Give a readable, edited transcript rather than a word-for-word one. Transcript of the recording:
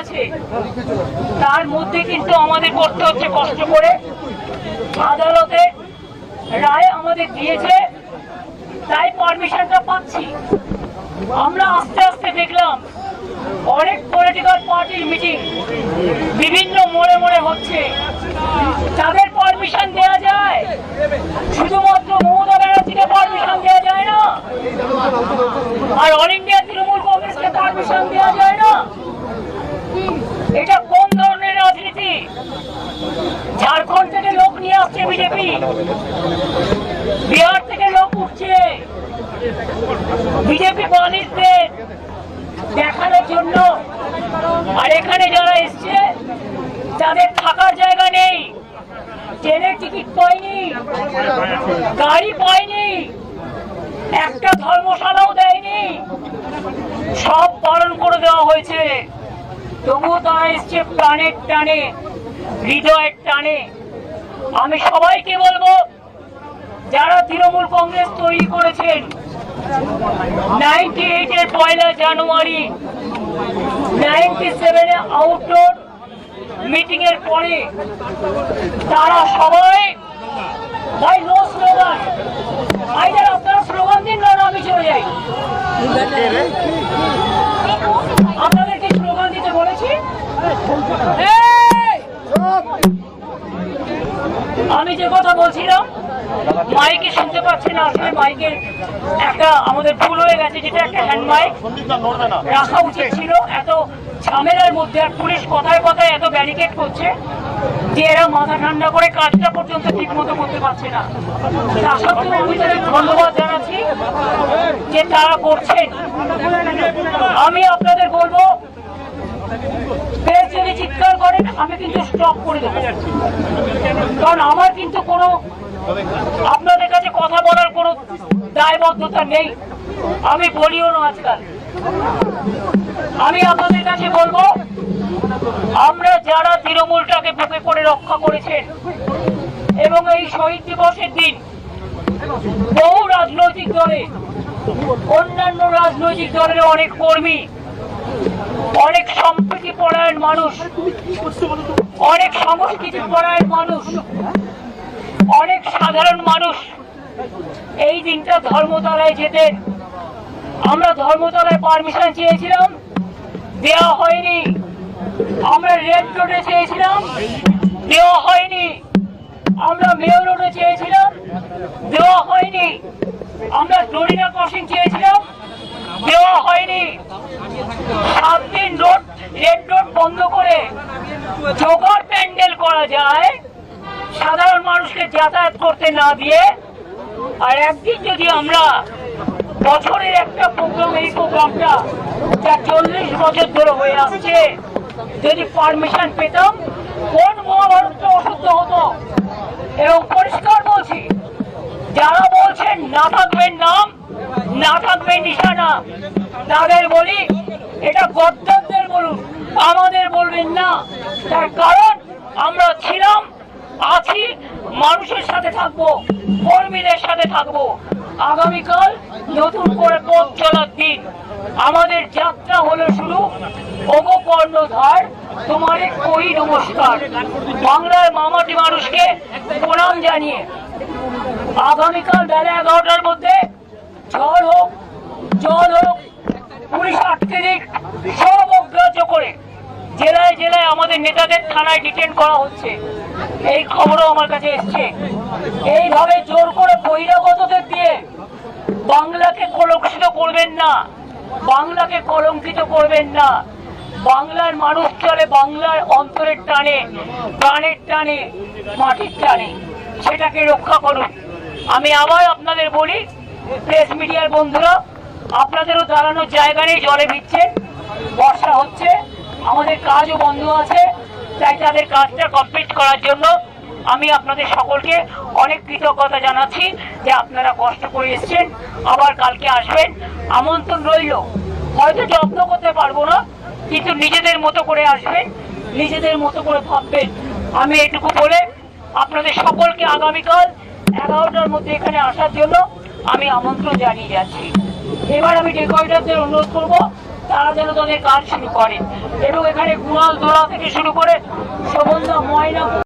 আছে, তার মধ্যে কিন্তু আমাদের করতে হচ্ছে কষ্ট করে। আদালতে রায় আমাদের দিয়েছে, তাই পারমিশনটা পাচ্ছি। আমরা আস্তে আস্তে দেখলাম অনেক পলিটিক্যাল পার্টির মিটিং বিভিন্ন মোড়ে মোড়ে হচ্ছে, তাদের পারমিশন দেওয়া যায়, শুধুমাত্র মমতা ব্যানার্জিকে পারমিশন দেওয়া যায় না, আর অল ইন্ডিয়া তৃণমূল কংগ্রেসকে পারমিশন দেওয়া যায় না। এটা কোন ধরনের রাজনীতি? ঝাড়খণ্ড থেকে লোক নিয়ে আসছে বিজেপি, বিহার থেকে লোক উঠছে বিজেপি বাণিজ্যের দেখানোর জন্য, আর এখানে যারা এসছে তাদের থাকার জায়গা নেই, ট্রেনের টিকিট পায়নি, গাড়ি পায়নি, একটা ধর্মশালাও দেয়নি, সব পালন করে দেওয়া হয়েছে। তবুও তারা এসছে প্রাণের টানে, হৃদয়ের টানে। আমি সবাইকে বলবো, যারা তৃণমূল কংগ্রেস তৈরি করেছেন 98 এর 1 জানুয়ারি, 97 এ আউটডোর মিটিং এর পরে তারা সবাই ভাই নো স্লোগান, আইদার আপনারা স্লোগান দিন না আমি চলে যাই। আপনাদেরকে স্লোগান দিতে বলেছি। আমি যে কথা বলছিলাম মাইকে শুনতে পাচ্ছি না, আসলে মাইকের একটা আমাদের ভুল হয়ে গেছে, যেটা একটা হ্যান্ড মাইক রাখা উচিত ছিল। এত ঝামেলার মধ্যে আর পুলিশ কথায় কথায় এত ব্যারিকেড করছে যে এরা মাথা ঠান্ডা করে কাজটা পর্যন্ত ঠিক মতো করতে পারছে না। তা সত্ত্বেও আমি তাদের ধন্যবাদ জানাচ্ছি যে তারা করছেন। আমি আপনাদের বলবো, যদি চিৎকার করেন আমি কিন্তু স্টপ করে দেবো, কারণ আমার কিন্তু কোনো আপনাদের কাছে কথা বলার কোনো দায়বদ্ধতা নেই, আমি বলিও না আজকাল। আমি আপনাদের কাছে বলবো, আমরা যারা তৃণমূলটাকে বুকে করে রক্ষা করেছেন এবং এই শহীদ দিবসের দিন বহু রাজনৈতিক দলে, অন্যান্য রাজনৈতিক দলের অনেক কর্মী, অনেক সম্প্রীতি পরায়ণ মানুষ, অনেক সংস্কৃতি পরায়ণ মানুষ, অনেক সাধারণ মানুষ এই দিনটা ধর্মতলায় যেতেন। আমরা ধর্মতলায় পারমিশন চেয়েছিলাম, দেওয়া হয়নি। আমরা রেড রোডে চেয়েছিলাম, দেওয়া হয়নি। আমরা মেয়র রোডে চেয়েছিলাম, দেওয়া হয়নি। আমরা ডরিনা ক্রসিং চেয়েছিলাম, দেওয়া হয়নি। 7 দিন রেড রোড বন্ধ করে জোগাড় প্যান্ডেল করা যায় সাধারণ মানুষকে যাতায়াত করতে না দিয়ে, আর একদিন যদি আমরা বছরের একটা প্রোগ্রাম, এই প্রোগ্রামটা যা 40 বছর ধরে হয়ে আসছে, যদি পারমিশন পেতাম কোন মহাভারতটা অশুদ্ধ হতো। এবং পরিষ্কার বলছি, যারা বলছেন না থাকবেন নাম, না থাকবে নিশানা, তাদের বলি এটা গদ্দারদের বলুন, আমাদের বলবেন না। তার কারণ আমরা ছিলাম, আছি, মানুষের সাথে থাকবো, কর্মীদের সাথে থাকবো। আগামীকাল নতুন করে পথ চলার দিন, আমাদের যাত্রা হলো শুরু। ওগো কর্ণধার তোমারে করি নমস্কার। বাংলার মামাটি মানুষকে প্রণাম জানিয়ে আগামীকাল বেলা 11টার মধ্যে ঝড় হোক, জল হোক, পুলিশ আটকে দিক, সব অগ্রাহ্য করে জেলায় জেলায় আমাদের নেতাদের থানায় ডিটেন করা হচ্ছে, এই খবরও আমার কাছে এসছে। এইভাবে জোর করে বহিরাগতদের দিয়ে বাংলাকে কলঙ্কিত করবেন না, বাংলাকে কলঙ্কিত করবেন না। বাংলার মানুষ চলে বাংলার অন্তরের টানে, প্রাণের টানে, মাটির টানে, সেটাকে রক্ষা করুন। আমি আবার আপনাদের বলি, প্রেস মিডিয়ার বন্ধুরা, আপনাদেরও দাঁড়ানোর জায়গা নেই, জলে ভিজছেন, বর্ষা হচ্ছে, আমাদের কাজও বন্ধ আছে, তাই তাদের কাজটা কমপ্লিট করার জন্য আমি আপনাদের সকলকে অনেক কৃতজ্ঞতা জানাচ্ছি যে আপনারা কষ্ট করে এসেছেন, আবার কালকে আসবেন, আমন্ত্রণ রইল। হয়তো যত্ন করতে পারবো না, কিন্তু নিজেদের মতো করে আসবেন, নিজেদের মতো করে ভাববেন। আমি এটুকু বলে আপনাদের সকলকে আগামীকাল 11টার মধ্যে এখানে আসার জন্য আমি আমন্ত্রণ জানিয়ে যাচ্ছি। এবার আমি ডেকোরেটরদের অনুরোধ করবো তারা যেন তাদের কাজ শুরু করেন এবং এখানে গুড়াল দোলা থেকে শুরু করে সমস্ত ময়না